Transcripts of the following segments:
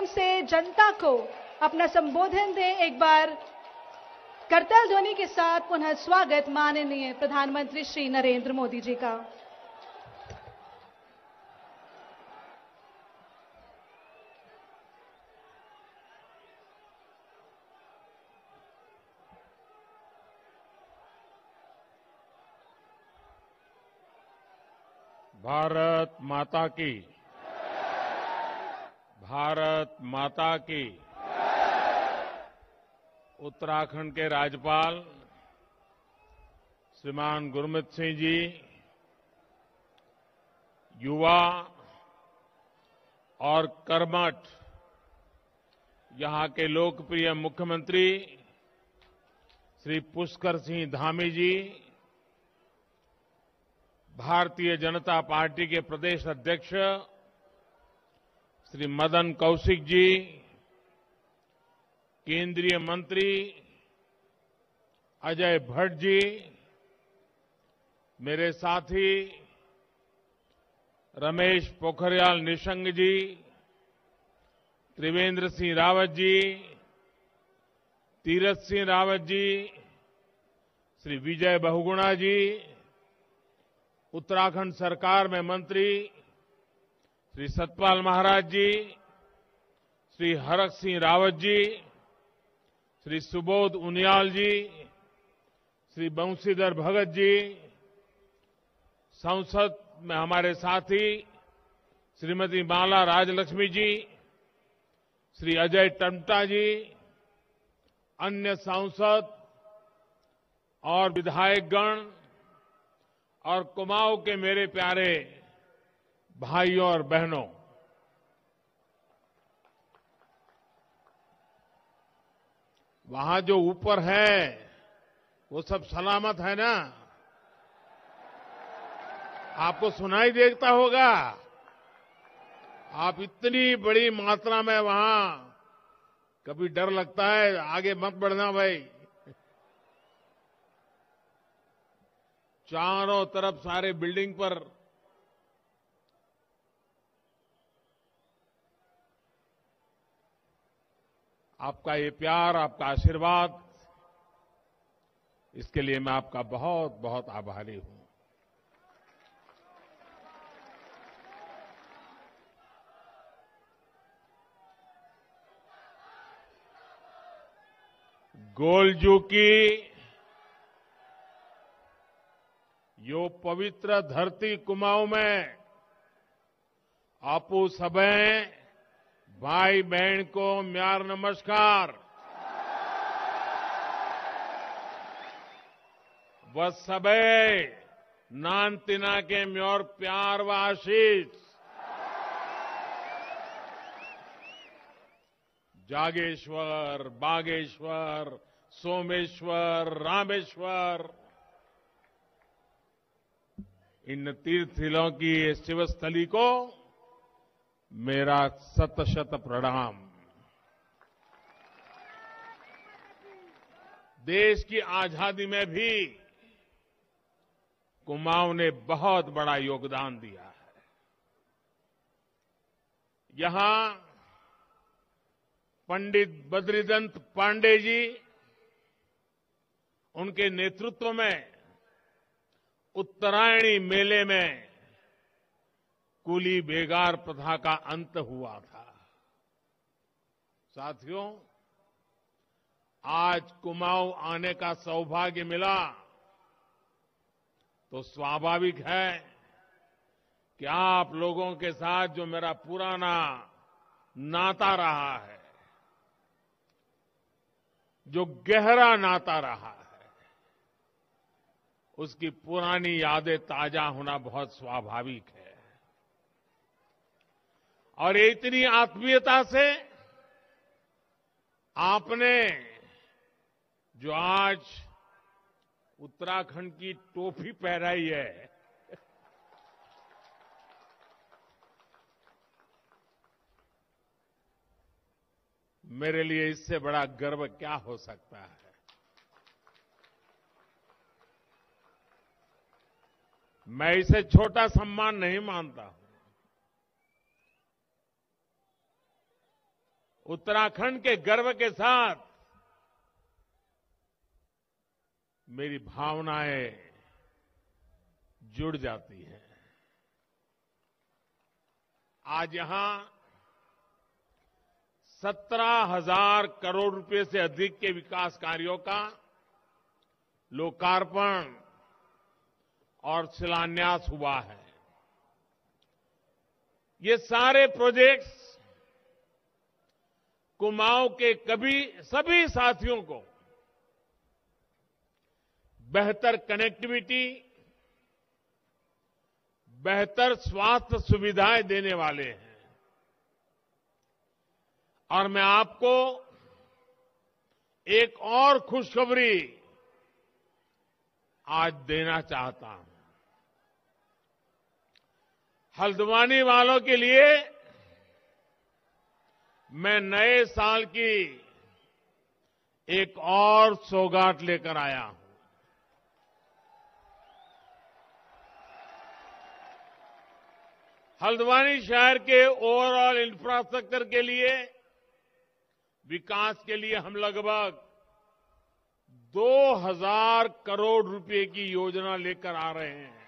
प्रेम से जनता को अपना संबोधन दें। एक बार करताल ध्वनि के साथ पुनः स्वागत माननीय प्रधानमंत्री श्री नरेंद्र मोदी जी का। भारत माता की, भारत माता की। उत्तराखंड के राज्यपाल श्रीमान गुरमीत सिंह जी, युवा और कर्मठ यहां के लोकप्रिय मुख्यमंत्री श्री पुष्कर सिंह धामी जी, भारतीय जनता पार्टी के प्रदेश अध्यक्ष श्री मदन कौशिक जी, केंद्रीय मंत्री अजय भट्ट जी, मेरे साथी रमेश पोखरियाल निशंक जी, त्रिवेंद्र सिंह रावत जी, तीरथ सिंह रावत जी, श्री विजय बहुगुणा जी, उत्तराखंड सरकार में मंत्री श्री सतपाल महाराज जी, श्री हरक सिंह रावत जी, श्री सुबोध उनियाल जी, श्री बंशीधर भगत जी, संसद में हमारे साथी श्रीमती माला राजलक्ष्मी जी, श्री अजय टम्टा जी, अन्य सांसद और विधायकगण और कुमाऊं के मेरे प्यारे भाइयों और बहनों, वहां जो ऊपर है वो सब सलामत है ना? आपको सुनाई देता होगा। आप इतनी बड़ी मात्रा में वहां, कभी डर लगता है आगे मत बढ़ना भाई। चारों तरफ सारे बिल्डिंग पर आपका ये प्यार, आपका आशीर्वाद, इसके लिए मैं आपका बहुत बहुत आभारी हूं। गोलजू की यो पवित्र धरती कुमाऊं में आपू सबे भाई बहन को म्यार नमस्कार। वह सबे नान तिना के म्योर प्यार व आशीष। जागेश्वर, बागेश्वर, सोमेश्वर, रामेश्वर, इन तीर्थस्थलों की शिवस्थली को मेरा शत शत प्रणाम। देश की आजादी में भी कुमाऊं ने बहुत बड़ा योगदान दिया है। यहां पंडित बद्रीदत्त पांडे जी, उनके नेतृत्व में उत्तरायणी मेले में कुली बेगार प्रथा का अंत हुआ था। साथियों, आज कुमाऊं आने का सौभाग्य मिला तो स्वाभाविक है कि आप लोगों के साथ जो मेरा पुराना नाता रहा है, जो गहरा नाता रहा है, उसकी पुरानी यादें ताजा होना बहुत स्वाभाविक है। और इतनी आत्मीयता से आपने जो आज उत्तराखंड की टोपी पहनाई है, मेरे लिए इससे बड़ा गर्व क्या हो सकता है। मैं इसे छोटा सम्मान नहीं मानता हूं। उत्तराखंड के गर्व के साथ मेरी भावनाएं जुड़ जाती हैं। आज यहां 17,000 करोड़ रुपए से अधिक के विकास कार्यों का लोकार्पण और शिलान्यास हुआ है। ये सारे प्रोजेक्ट्स कुमाऊं के सभी साथियों को बेहतर कनेक्टिविटी, बेहतर स्वास्थ्य सुविधाएं देने वाले हैं। और मैं आपको एक और खुशखबरी आज देना चाहता हूं। हल्द्वानी वालों के लिए मैं नए साल की एक और सौगात लेकर आया हूं। हल्द्वानी शहर के ओवरऑल इंफ्रास्ट्रक्चर के लिए, विकास के लिए हम लगभग 2,000 करोड़ रुपए की योजना लेकर आ रहे हैं।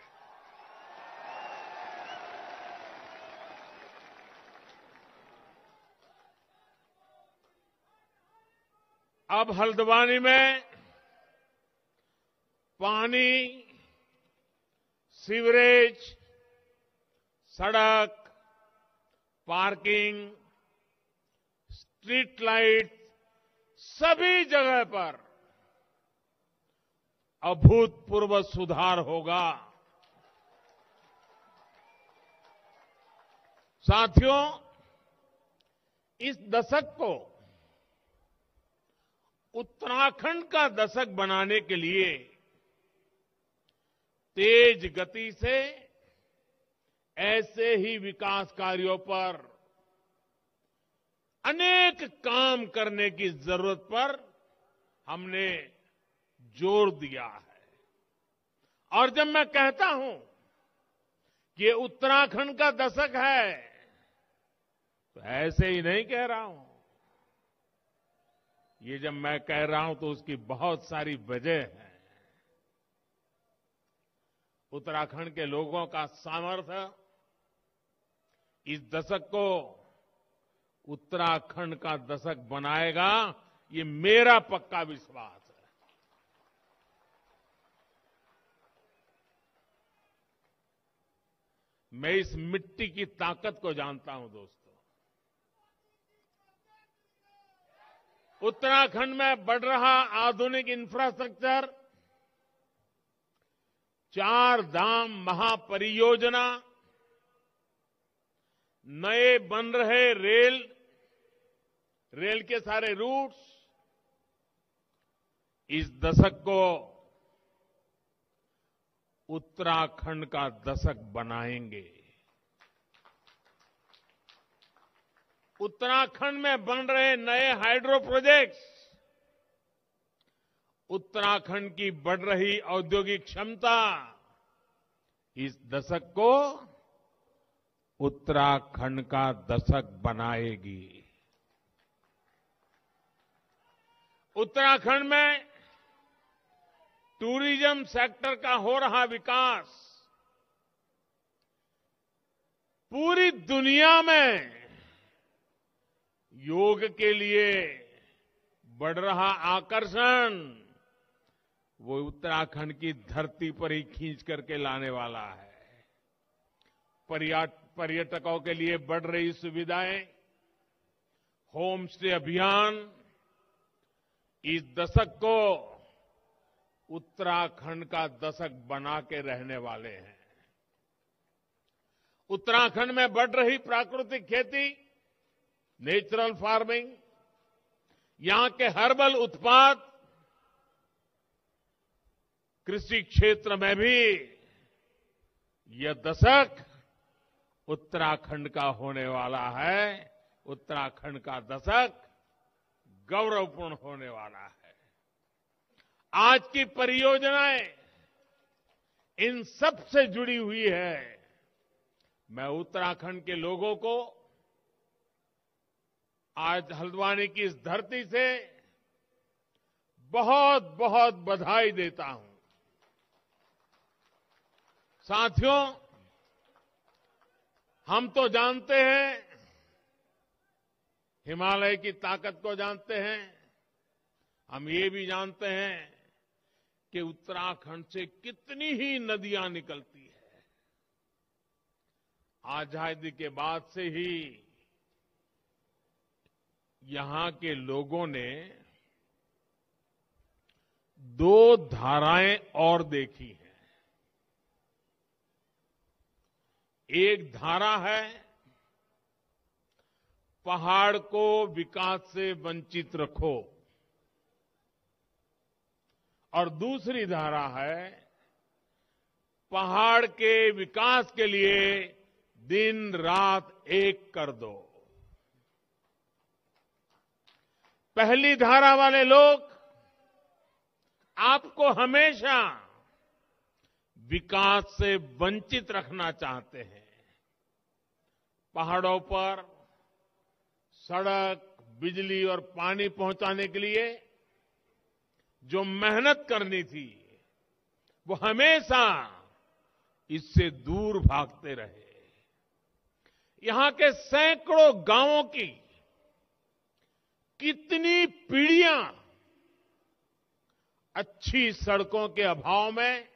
अब हल्द्वानी में पानी, सीवरेज, सड़क, पार्किंग, स्ट्रीट लाइट, सभी जगह पर अभूतपूर्व सुधार होगा। साथियों, इस दशक को उत्तराखंड का दशक बनाने के लिए तेज गति से ऐसे ही विकास कार्यों पर अनेक काम करने की जरूरत पर हमने जोर दिया है। और जब मैं कहता हूं कि ये उत्तराखंड का दशक है, तो ऐसे ही नहीं कह रहा हूं। ये जब मैं कह रहा हूं तो उसकी बहुत सारी वजह है। उत्तराखंड के लोगों का सामर्थ्य इस दशक को उत्तराखंड का दशक बनाएगा, ये मेरा पक्का विश्वास है। मैं इस मिट्टी की ताकत को जानता हूं दोस्तों। उत्तराखंड में बढ़ रहा आधुनिक इंफ्रास्ट्रक्चर, 4 धाम महापरियोजना, नए बन रहे रेल के सारे रूट्स इस दशक को उत्तराखंड का दशक बनाएंगे। उत्तराखंड में बन रहे नए हाइड्रो प्रोजेक्ट्स उत्तराखंड की बढ़ रही औद्योगिक क्षमता इस दशक को उत्तराखंड का दशक बनाएगी। उत्तराखंड में टूरिज्म सेक्टर का हो रहा विकास पूरी दुनिया में योग के लिए बढ़ रहा आकर्षण वो उत्तराखंड की धरती पर ही खींच करके लाने वाला है। पर्यटकों के लिए बढ़ रही सुविधाएं, होम स्टे अभियान इस दशक को उत्तराखंड का दशक बना के रहने वाले हैं। उत्तराखंड में बढ़ रही प्राकृतिक खेती, नेचुरल फार्मिंग, यहां के हर्बल उत्पाद, कृषि क्षेत्र में भी यह दशक उत्तराखंड का होने वाला है। उत्तराखंड का दशक गौरवपूर्ण होने वाला है। आज की परियोजनाएं इन सब से जुड़ी हुई है। मैं उत्तराखंड के लोगों को आज हल्द्वानी की इस धरती से बहुत बहुत बधाई देता हूं। साथियों, हम तो जानते हैं, हिमालय की ताकत को जानते हैं। हम ये भी जानते हैं कि उत्तराखंड से कितनी ही नदियां निकलती है। आजादी के बाद से ही यहां के लोगों ने 2 धाराएं और देखी हैं। एक धारा है पहाड़ को विकास से वंचित रखो, और दूसरी धारा है पहाड़ के विकास के लिए दिन रात एक कर दो। पहली धारा वाले लोग आपको हमेशा विकास से वंचित रखना चाहते हैं। पहाड़ों पर सड़क, बिजली और पानी पहुंचाने के लिए जो मेहनत करनी थी, वो हमेशा इससे दूर भागते रहे। यहां के सैकड़ों गांवों की कितनी पीढ़ियां अच्छी सड़कों के अभाव में,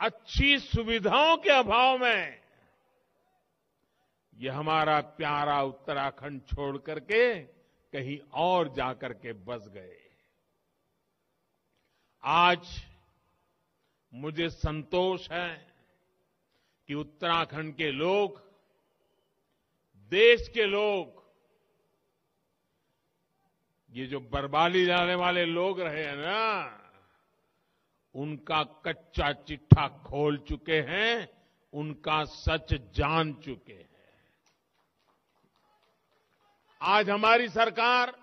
अच्छी सुविधाओं के अभाव में ये हमारा प्यारा उत्तराखंड छोड़ करके कहीं और जाकर के बस गए। आज मुझे संतोष है कि उत्तराखंड के लोग, देश के लोग, ये जो बर्बादी लाने वाले लोग रहे हैं ना, उनका कच्चा चिट्ठा खोल चुके हैं, उनका सच जान चुके हैं। आज हमारी सरकार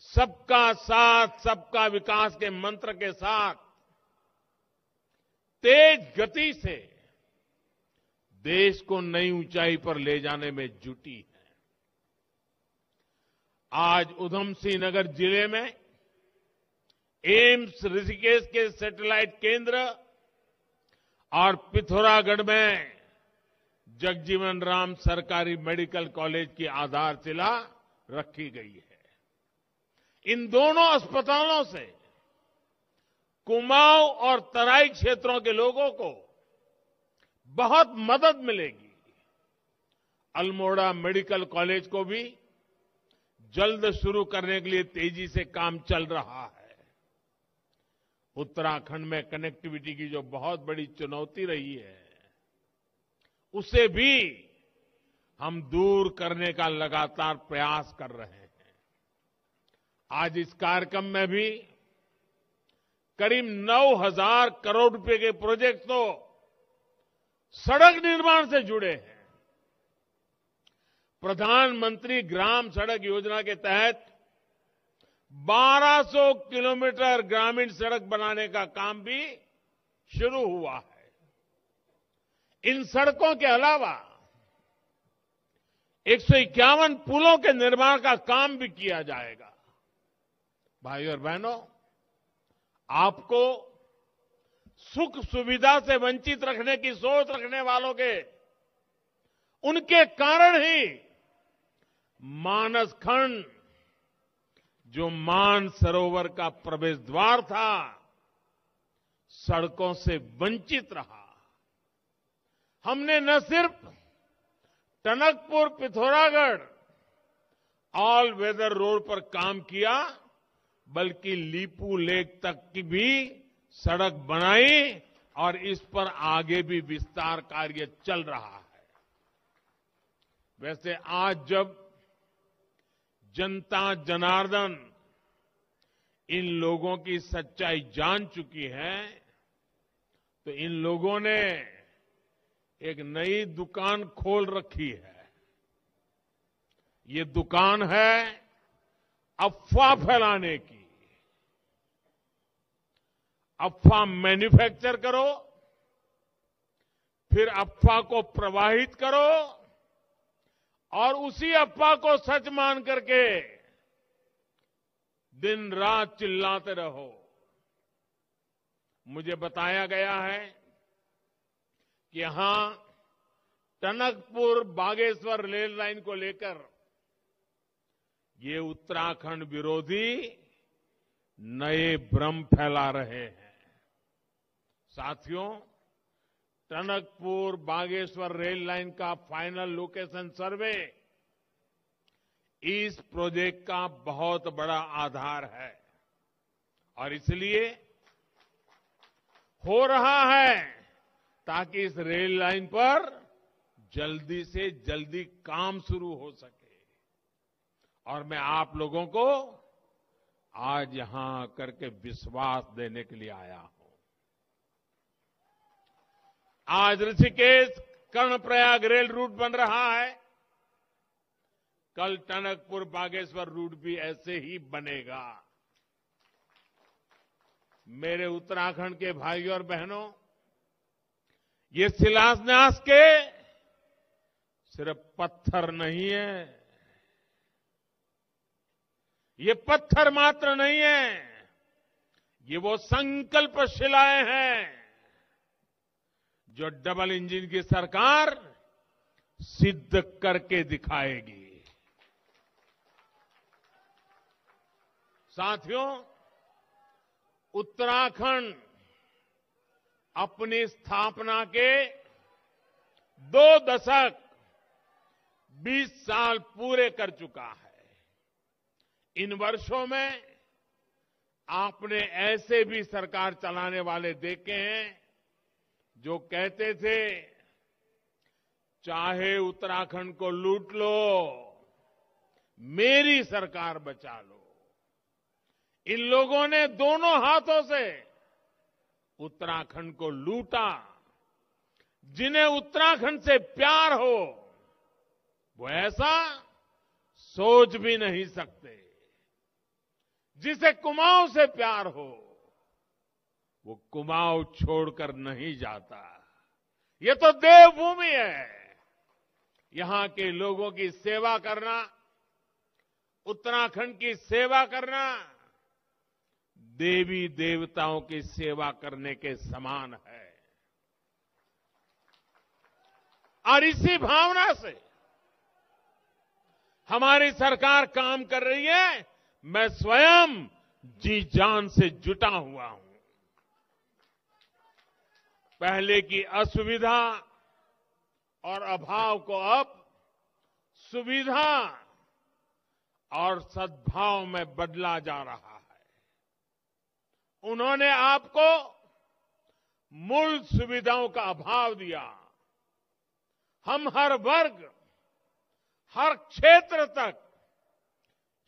सबका साथ, सबका विकास के मंत्र के साथ तेज गति से देश को नई ऊंचाई पर ले जाने में जुटी है। आज उधमसिंह नगर जिले में एम्स ऋषिकेश के सैटेलाइट केंद्र और पिथौरागढ़ में जगजीवन राम सरकारी मेडिकल कॉलेज की आधारशिला रखी गई है। इन दोनों अस्पतालों से कुमाऊं और तराई क्षेत्रों के लोगों को बहुत मदद मिलेगी। अल्मोड़ा मेडिकल कॉलेज को भी जल्द शुरू करने के लिए तेजी से काम चल रहा है। उत्तराखंड में कनेक्टिविटी की जो बहुत बड़ी चुनौती रही है, उसे भी हम दूर करने का लगातार प्रयास कर रहे हैं। आज इस कार्यक्रम में भी करीब 9,000 करोड़ रुपए के प्रोजेक्ट तो सड़क निर्माण से जुड़े हैं। प्रधानमंत्री ग्राम सड़क योजना के तहत 1200 किलोमीटर ग्रामीण सड़क बनाने का काम भी शुरू हुआ है। इन सड़कों के अलावा 151 पुलों के निर्माण का काम भी किया जाएगा। भाइयों और बहनों, आपको सुख सुविधा से वंचित रखने की सोच रखने वालों के, उनके कारण ही मानसखंड, जो मान सरोवर का प्रवेश द्वार था, सड़कों से वंचित रहा। हमने न सिर्फ Tanakpur Pithoragarh all weather road पर काम किया, बल्कि लीपू लेक तक की भी सड़क बनाई और इस पर आगे भी विस्तार कार्य चल रहा है। वैसे आज जब जनता जनार्दन इन लोगों की सच्चाई जान चुकी है, तो इन लोगों ने एक नई दुकान खोल रखी है। ये दुकान है अफवाह फैलाने की। अफवाह मैन्युफैक्चर करो, फिर अफवाह को प्रवाहित करो और उसी अफवाह को सच मान करके दिन रात चिल्लाते रहो। मुझे बताया गया है कि यहां टनकपुर बागेश्वर रेल लाइन को लेकर ये उत्तराखंड विरोधी नए भ्रम फैला रहे हैं। साथियों, टनकपुर बागेश्वर रेल लाइन का फाइनल लोकेशन सर्वे इस प्रोजेक्ट का बहुत बड़ा आधार है और इसलिए हो रहा है ताकि इस रेल लाइन पर जल्दी से जल्दी काम शुरू हो सके। और मैं आप लोगों को आज यहां करके विश्वास देने के लिए आया हूं। आज ऋषिकेश कर्णप्रयाग रेल रूट बन रहा है, कल टनकपुर बागेश्वर रूट भी ऐसे ही बनेगा। मेरे उत्तराखंड के भाइयों और बहनों, ये शिलान्यास के सिर्फ पत्थर नहीं है, ये पत्थर मात्र नहीं है, ये वो संकल्प शिलाएं हैं जो डबल इंजन की सरकार सिद्ध करके दिखाएगी। साथियों, उत्तराखंड अपनी स्थापना के 2 दशक 20 साल पूरे कर चुका है। इन वर्षों में आपने ऐसे भी सरकार चलाने वाले देखे हैं जो कहते थे चाहे उत्तराखंड को लूट लो, मेरी सरकार बचा लो। इन लोगों ने दोनों हाथों से उत्तराखंड को लूटा। जिन्हें उत्तराखंड से प्यार हो वो ऐसा सोच भी नहीं सकते। जिसे कुमाऊं से प्यार हो वो कुमाऊं छोड़कर नहीं जाता। ये तो देवभूमि है। यहां के लोगों की सेवा करना, उत्तराखंड की सेवा करना देवी देवताओं की सेवा करने के समान है। और इसी भावना से हमारी सरकार काम कर रही है। मैं स्वयं जी जान से जुटा हुआ हूं। पहले की असुविधा और अभाव को अब सुविधा और सद्भाव में बदला जा रहा है। उन्होंने आपको मूल सुविधाओं का अभाव दिया। हम हर वर्ग, हर क्षेत्र तक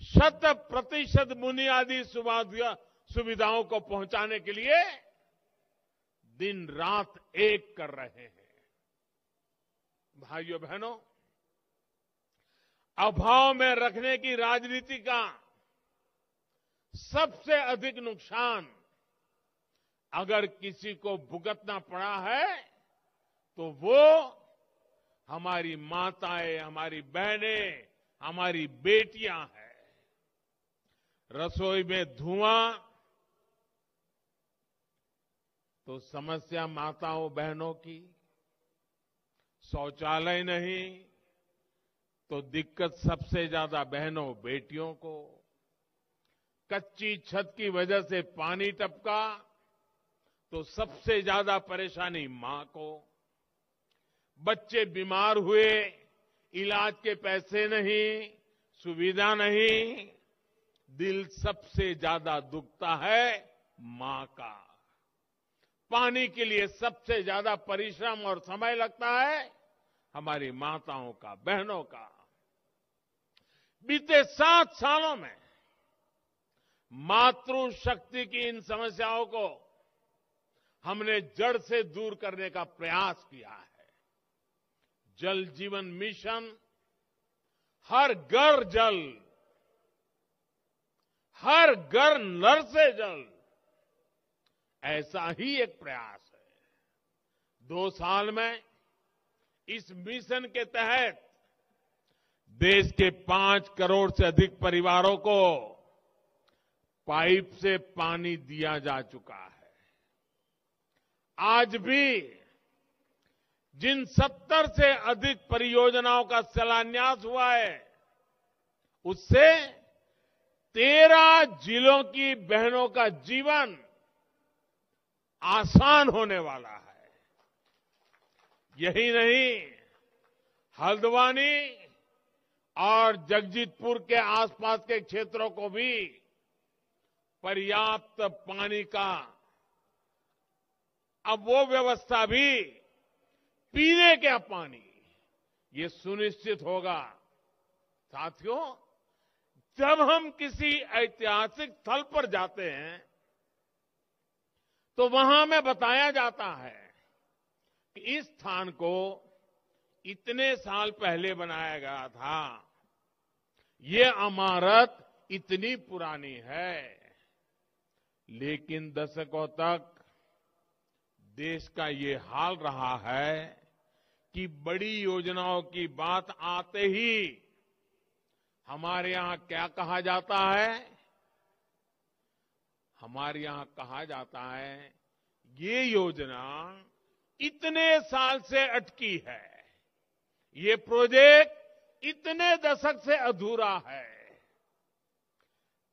100% बुनियादी सुविधाओं को पहुंचाने के लिए दिन रात एक कर रहे हैं। भाइयों बहनों, अभाव में रखने की राजनीति का सबसे अधिक नुकसान अगर किसी को भुगतना पड़ा है तो वो हमारी माताएं, हमारी बहनें, हमारी बेटियां हैं। रसोई में धुआं तो समस्या माताओं बहनों की, शौचालय नहीं तो दिक्कत सबसे ज्यादा बहनों बेटियों को, कच्ची छत की वजह से पानी टपका तो सबसे ज्यादा परेशानी मां को, बच्चे बीमार हुए, इलाज के पैसे नहीं, सुविधा नहीं, दिल सबसे ज्यादा दुखता है मां का। पानी के लिए सबसे ज्यादा परिश्रम और समय लगता है हमारी माताओं का, बहनों का। बीते 7 सालों में मातृशक्ति की इन समस्याओं को हमने जड़ से दूर करने का प्रयास किया है। जल जीवन मिशन, हर घर जल, हर घर नल से जल, ऐसा ही एक प्रयास है। 2 साल में इस मिशन के तहत देश के 5 करोड़ से अधिक परिवारों को पाइप से पानी दिया जा चुका है। आज भी जिन 70 से अधिक परियोजनाओं का शिलान्यास हुआ है, उससे 13 जिलों की बहनों का जीवन आसान होने वाला है। यही नहीं, हल्द्वानी और जगजीतपुर के आसपास के क्षेत्रों को भी पर्याप्त पानी का अब वो व्यवस्था भी पीने का पानी ये सुनिश्चित होगा। साथियों, जब हम किसी ऐतिहासिक स्थल पर जाते हैं तो वहां में बताया जाता है कि इस स्थान को इतने साल पहले बनाया गया था, ये इमारत इतनी पुरानी है। लेकिन दशकों तक देश का ये हाल रहा है कि बड़ी योजनाओं की बात आते ही हमारे यहां क्या कहा जाता है? हमारे यहां कहा जाता है, ये योजना इतने साल से अटकी है, ये प्रोजेक्ट इतने दशक से अधूरा है।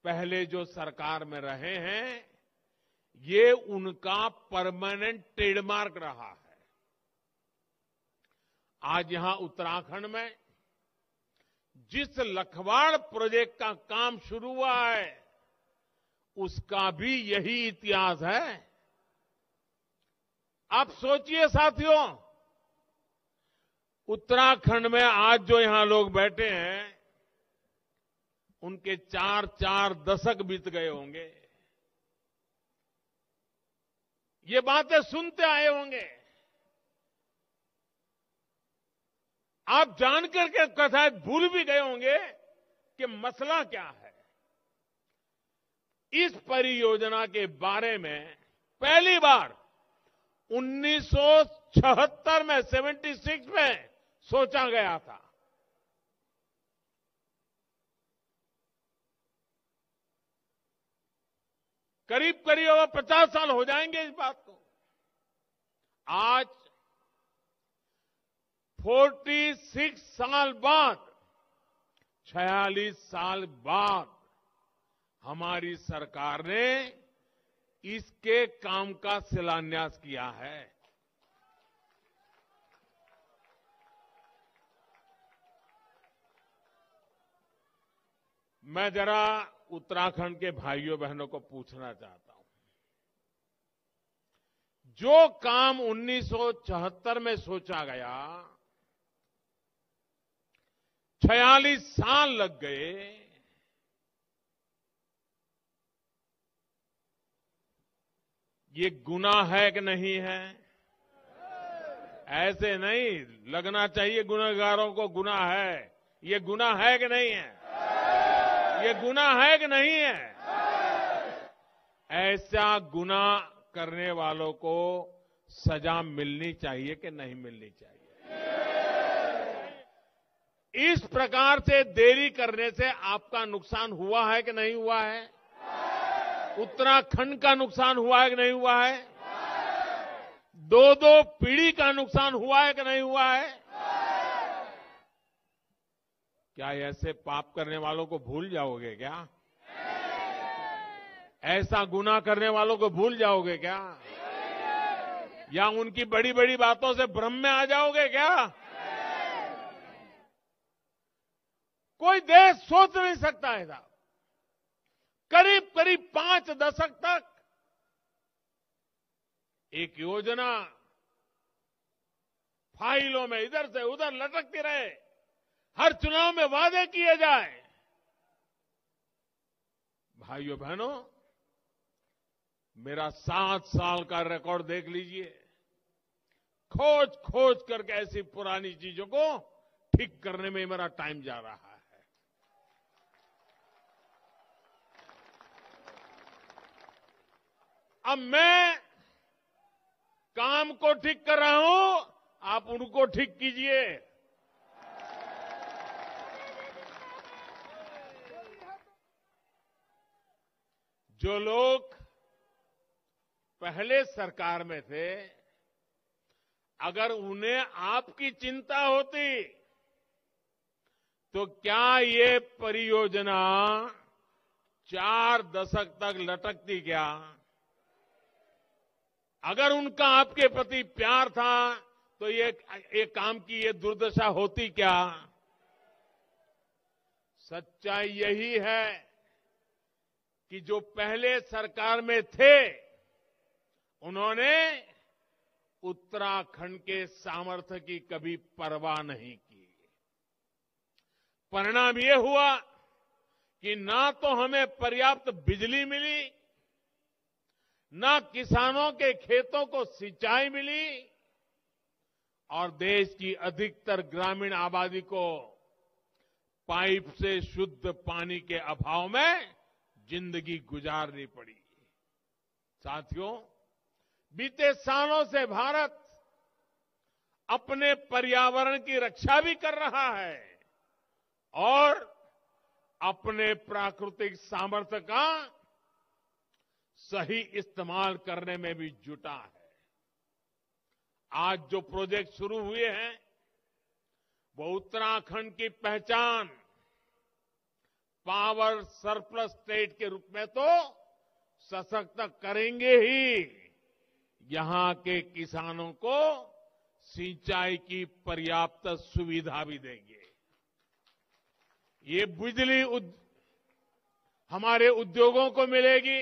पहले जो सरकार में रहे हैं, ये उनका परमानेंट ट्रेडमार्क रहा है। आज यहां उत्तराखंड में जिस लखवाड़ प्रोजेक्ट का काम शुरू हुआ है, उसका भी यही इतिहास है। आप सोचिए साथियों, उत्तराखंड में आज जो यहां लोग बैठे हैं, उनके 4-4 दशक बीत गए होंगे, ये बातें सुनते आए होंगे। आप जानकर के कथा भूल भी गए होंगे कि मसला क्या है। इस परियोजना के बारे में पहली बार 1976 में 76 में सोचा गया था। करीब करीब अब 50 साल हो जाएंगे इस बात को। आज 46 साल बाद, 46 साल बाद हमारी सरकार ने इसके काम का शिलान्यास किया है। मैं जरा उत्तराखंड के भाइयों बहनों को पूछना चाहता हूं, जो काम 1976 में सोचा गया, 46 साल लग गए, ये गुनाह है कि नहीं है? ऐसे नहीं लगना चाहिए गुनहगारों को गुनाह है। ये गुनाह है कि नहीं है? ये गुनाह है कि नहीं है? ऐसा गुनाह करने वालों को सजा मिलनी चाहिए कि नहीं मिलनी चाहिए? इस प्रकार से देरी करने से आपका नुकसान हुआ है कि नहीं हुआ है? उत्तराखंड का नुकसान हुआ है कि नहीं हुआ है? 2-2 पीढ़ी का नुकसान हुआ है कि नहीं हुआ है? क्या ऐसे पाप करने वालों को भूल जाओगे क्या? ऐसा गुनाह करने वालों को भूल जाओगे क्या? या उनकी बड़ी बड़ी बातों से भ्रम में आ जाओगे क्या? कोई देश सोच नहीं सकता है साहब। करीब करीब 5 दशक तक एक योजना फाइलों में इधर से उधर लटकती रहे, हर चुनाव में वादे किए जाए। भाइयों बहनों, मेरा 7 साल का रिकॉर्ड देख लीजिए। खोज खोज करके ऐसी पुरानी चीजों को ठीक करने में मेरा टाइम जा रहा है। अब मैं काम को ठीक कर रहा हूं, आप उनको ठीक कीजिए। जो लोग पहले सरकार में थे, अगर उन्हें आपकी चिंता होती तो क्या ये परियोजना 4 दशक तक लटकती क्या? अगर उनका आपके प्रति प्यार था तो ये काम की ये दुर्दशा होती क्या? सच्चाई यही है कि जो पहले सरकार में थे, उन्होंने उत्तराखंड के सामर्थ्य की कभी परवाह नहीं की। परिणाम ये हुआ कि ना तो हमें पर्याप्त बिजली मिली, ना किसानों के खेतों को सिंचाई मिली, और देश की अधिकतर ग्रामीण आबादी को पाइप से शुद्ध पानी के अभाव में जिंदगी गुजारनी पड़ी। साथियों, बीते सालों से भारत अपने पर्यावरण की रक्षा भी कर रहा है और अपने प्राकृतिक सामर्थ्य का सही इस्तेमाल करने में भी जुटा है। आज जो प्रोजेक्ट शुरू हुए हैं, वो उत्तराखंड की पहचान पावर सरप्लस स्टेट के रूप में तो सशक्त करेंगे ही, यहां के किसानों को सिंचाई की पर्याप्त सुविधा भी देंगे। ये बिजली हमारे उद्योगों को मिलेगी,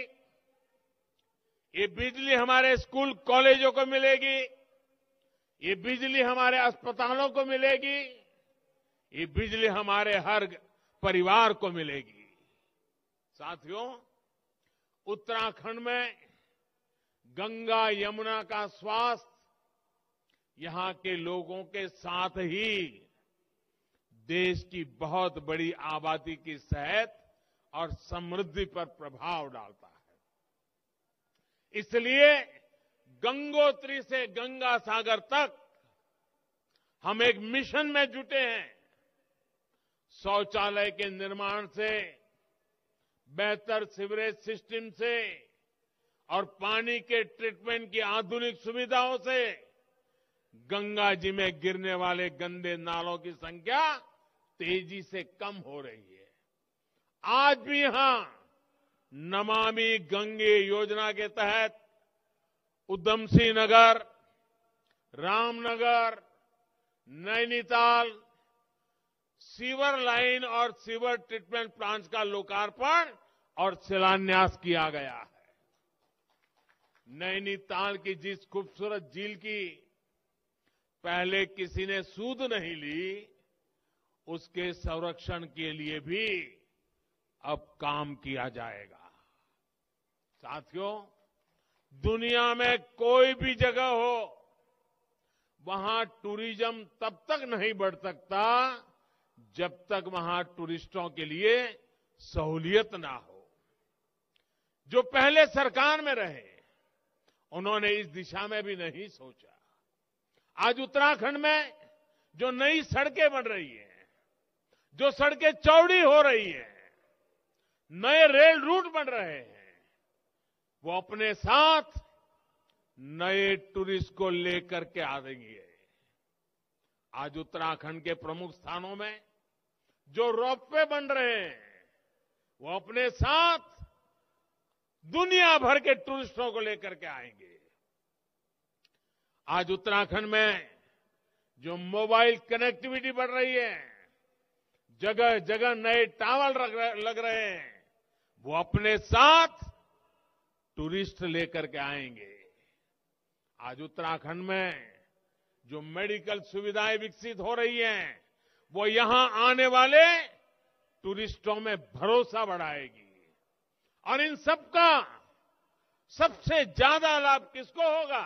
ये बिजली हमारे स्कूल कॉलेजों को मिलेगी, ये बिजली हमारे अस्पतालों को मिलेगी, ये बिजली हमारे हर परिवार को मिलेगी। साथियों, उत्तराखंड में गंगा यमुना का स्वास्थ्य यहां के लोगों के साथ ही देश की बहुत बड़ी आबादी की सेहत और समृद्धि पर प्रभाव डालता है। इसलिए गंगोत्री से गंगा सागर तक हम एक मिशन में जुटे हैं। शौचालय के निर्माण से, बेहतर सीवरेज सिस्टम से और पानी के ट्रीटमेंट की आधुनिक सुविधाओं से गंगा जी में गिरने वाले गंदे नालों की संख्या तेजी से कम हो रही है। आज भी यहां नमामि गंगे योजना के तहत उधमसिंह नगर, रामनगर, नैनीताल सीवर लाइन और सीवर ट्रीटमेंट प्लांट का लोकार्पण और शिलान्यास किया गया है। नैनीताल की जिस खूबसूरत झील की पहले किसी ने सूद नहीं ली, उसके संरक्षण के लिए भी अब काम किया जाएगा। साथियों, दुनिया में कोई भी जगह हो, वहां टूरिज्म तब तक नहीं बढ़ सकता जब तक वहां टूरिस्टों के लिए सहूलियत ना हो। जो पहले सरकार में रहे, उन्होंने इस दिशा में भी नहीं सोचा। आज उत्तराखंड में जो नई सड़कें बन रही हैं, जो सड़कें चौड़ी हो रही हैं, नए रेल रूट बन रहे हैं, वो अपने साथ नए टूरिस्ट को लेकर के आ रही है। आज उत्तराखंड के प्रमुख स्थानों में जो रोपवे बन रहे हैं, वो अपने साथ दुनिया भर के टूरिस्टों को लेकर के आएंगे। आज उत्तराखंड में जो मोबाइल कनेक्टिविटी बढ़ रही है, जगह जगह नए टावर लग रहे हैं, वो अपने साथ टूरिस्ट लेकर के आएंगे। आज उत्तराखंड में जो मेडिकल सुविधाएं विकसित हो रही हैं, वो यहां आने वाले टूरिस्टों में भरोसा बढ़ाएगी। और इन सबका सबसे ज्यादा लाभ किसको होगा?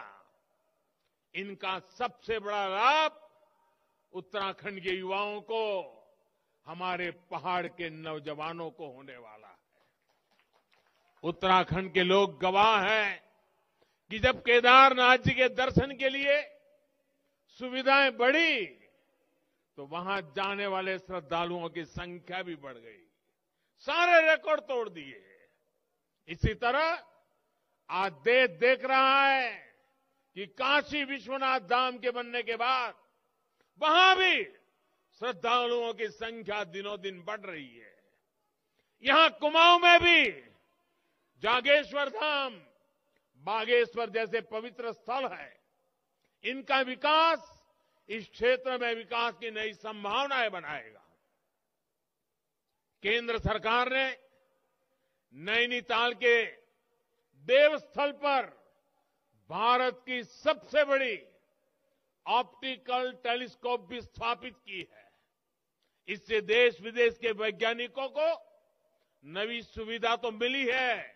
इनका सबसे बड़ा लाभ उत्तराखंड के युवाओं को, हमारे पहाड़ के नौजवानों को होने वाला है। उत्तराखंड के लोग गवाह हैं कि जब केदारनाथ जी के दर्शन के लिए सुविधाएं बढ़ी, तो वहां जाने वाले श्रद्धालुओं की संख्या भी बढ़ गई। सारे रिकॉर्ड तोड़ दिए। इसी तरह आज देश देख रहा है कि काशी विश्वनाथ धाम के बनने के बाद वहां भी श्रद्धालुओं की संख्या दिनों दिन बढ़ रही है। यहां कुमाऊं में भी जागेश्वर धाम, बागेश्वर जैसे पवित्र स्थल है। इनका विकास इस क्षेत्र में विकास की नई संभावनाएं बनाएगा। केंद्र सरकार ने नैनीताल के देवस्थल पर भारत की सबसे बड़ी ऑप्टिकल टेलीस्कोप भी स्थापित की है। इससे देश विदेश के वैज्ञानिकों को नई सुविधा तो मिली है,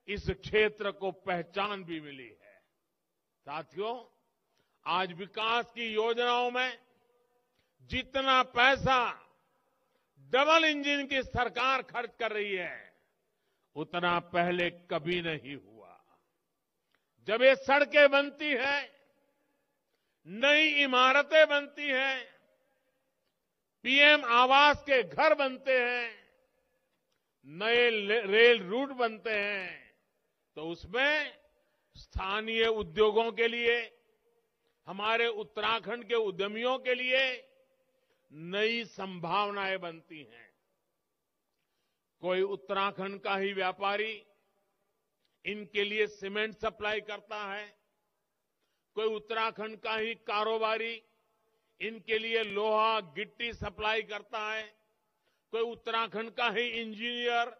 इस क्षेत्र को पहचान भी मिली है। साथियों, आज विकास की योजनाओं में जितना पैसा डबल इंजन की सरकार खर्च कर रही है, उतना पहले कभी नहीं हुआ। जब ये सड़कें बनती हैं, नई इमारतें बनती हैं, पीएम आवास के घर बनते हैं, नए रेल रूट बनते हैं, तो उसमें स्थानीय उद्योगों के लिए, हमारे उत्तराखंड के उद्यमियों के लिए नई संभावनाएं बनती हैं। कोई उत्तराखंड का ही व्यापारी इनके लिए सीमेंट सप्लाई करता है, कोई उत्तराखंड का ही कारोबारी इनके लिए लोहा गिट्टी सप्लाई करता है, कोई उत्तराखंड का ही इंजीनियर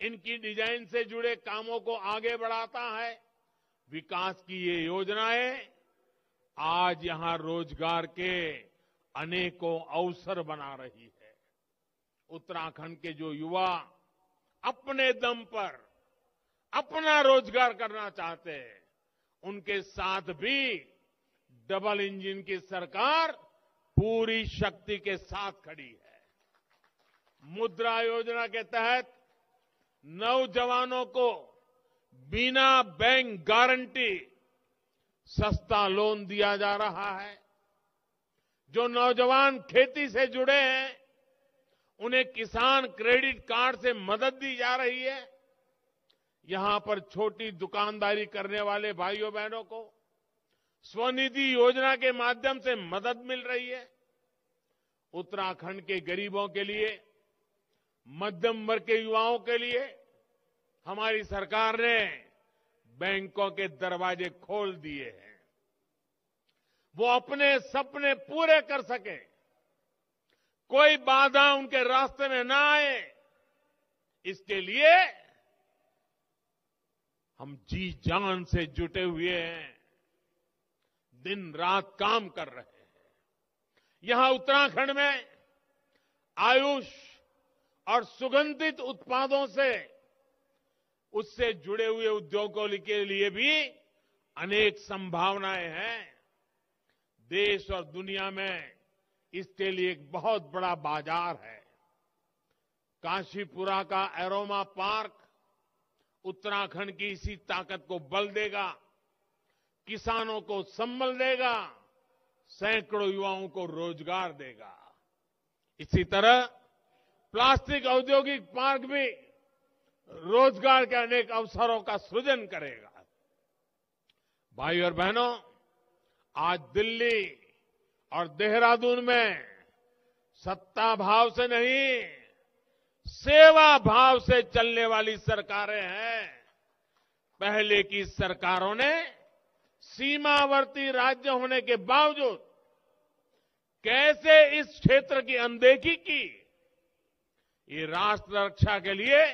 इनकी डिजाइन से जुड़े कामों को आगे बढ़ाता है। विकास की ये योजनाएं आज यहां रोजगार के अनेकों अवसर बना रही है। उत्तराखंड के जो युवा अपने दम पर अपना रोजगार करना चाहते हैं, उनके साथ भी डबल इंजन की सरकार पूरी शक्ति के साथ खड़ी है। मुद्रा योजना के तहत नौजवानों को बिना बैंक गारंटी सस्ता लोन दिया जा रहा है। जो नौजवान खेती से जुड़े हैं, उन्हें किसान क्रेडिट कार्ड से मदद दी जा रही है। यहां पर छोटी दुकानदारी करने वाले भाइयों बहनों को स्वनिधि योजना के माध्यम से मदद मिल रही है। उत्तराखंड के गरीबों के लिए, मध्यम वर्ग के युवाओं के लिए हमारी सरकार ने बैंकों के दरवाजे खोल दिए हैं। वो अपने सपने पूरे कर सके, कोई बाधा उनके रास्ते में ना आए, इसके लिए हम जी जान से जुटे हुए हैं, दिन रात काम कर रहे हैं। यहां उत्तराखंड में आयुष और सुगंधित उत्पादों से उससे जुड़े हुए उद्योगों के लिए भी अनेक संभावनाएं हैं। देश और दुनिया में इसके लिए एक बहुत बड़ा बाजार है। काशीपुरा का एरोमा पार्क उत्तराखंड की इसी ताकत को बल देगा, किसानों को संबल देगा, सैकड़ों युवाओं को रोजगार देगा। इसी तरह प्लास्टिक औद्योगिक पार्क भी रोजगार के अनेक अवसरों का सृजन करेगा। भाई और बहनों, आज दिल्ली और देहरादून में सत्ता भाव से नहीं, सेवा भाव से चलने वाली सरकारें हैं। पहले की सरकारों ने सीमावर्ती राज्य होने के बावजूद कैसे इस क्षेत्र की अनदेखी की। ये राष्ट्र रक्षा के लिए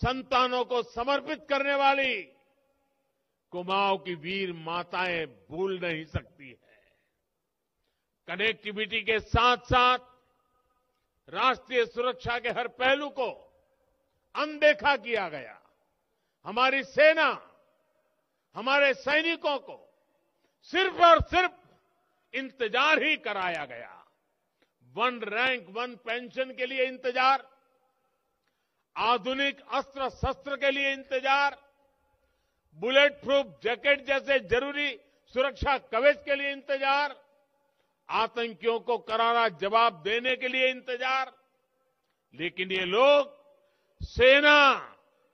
संतानों को समर्पित करने वाली कुमाऊं की वीर माताएं भूल नहीं सकती है। कनेक्टिविटी के साथ साथ राष्ट्रीय सुरक्षा के हर पहलू को अनदेखा किया गया। हमारी सेना, हमारे सैनिकों को सिर्फ और सिर्फ इंतजार ही कराया गया। वन रैंक वन पेंशन के लिए इंतजार, आधुनिक अस्त्र शस्त्र के लिए इंतजार, बुलेट प्रूफ जैकेट जैसे जरूरी सुरक्षा कवच के लिए इंतजार, आतंकियों को करारा जवाब देने के लिए इंतजार। लेकिन ये लोग सेना,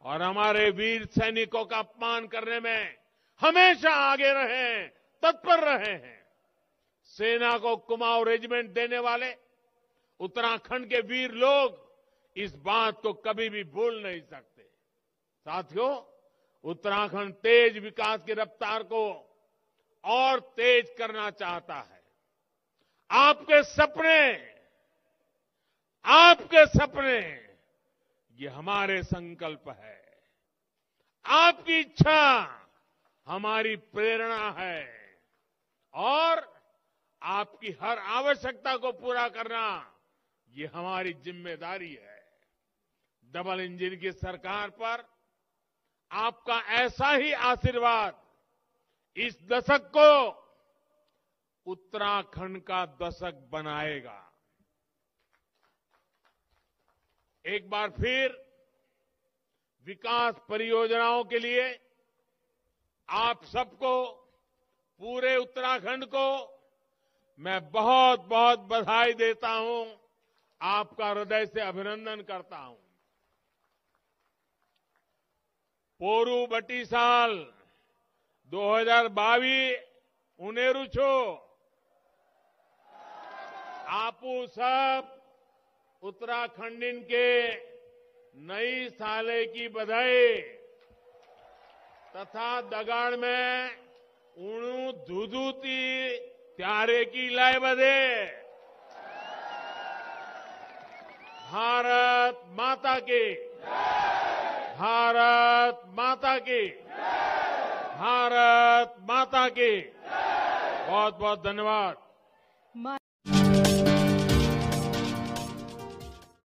और हमारे वीर सैनिकों का अपमान करने में हमेशा आगे रहे हैं, तत्पर रहे हैं। सेना को कुमाऊं रेजिमेंट देने वाले उत्तराखंड के वीर लोग इस बात को कभी भी भूल नहीं सकते। साथियों, उत्तराखंड तेज विकास की रफ्तार को और तेज करना चाहता है। आपके सपने ये हमारे संकल्प है। आपकी इच्छा हमारी प्रेरणा है और आपकी हर आवश्यकता को पूरा करना ये हमारी जिम्मेदारी है। डबल इंजन की सरकार पर आपका ऐसा ही आशीर्वाद इस दशक को उत्तराखंड का दशक बनाएगा। एक बार फिर विकास परियोजनाओं के लिए आप सबको, पूरे उत्तराखंड को मैं बहुत बहुत बधाई देता हूं, आपका हृदय से अभिनंदन करता हूं। पोरू बटीसाल 2022 उनेरू छो आपू सब उत्तराखंडीन के नई साले की बधाई तथा दगाड़ में उणु धुधुती त्यारे की लाए बधे। भारत माता की, भारत माता की, भारत माता की। बहुत बहुत धन्यवाद।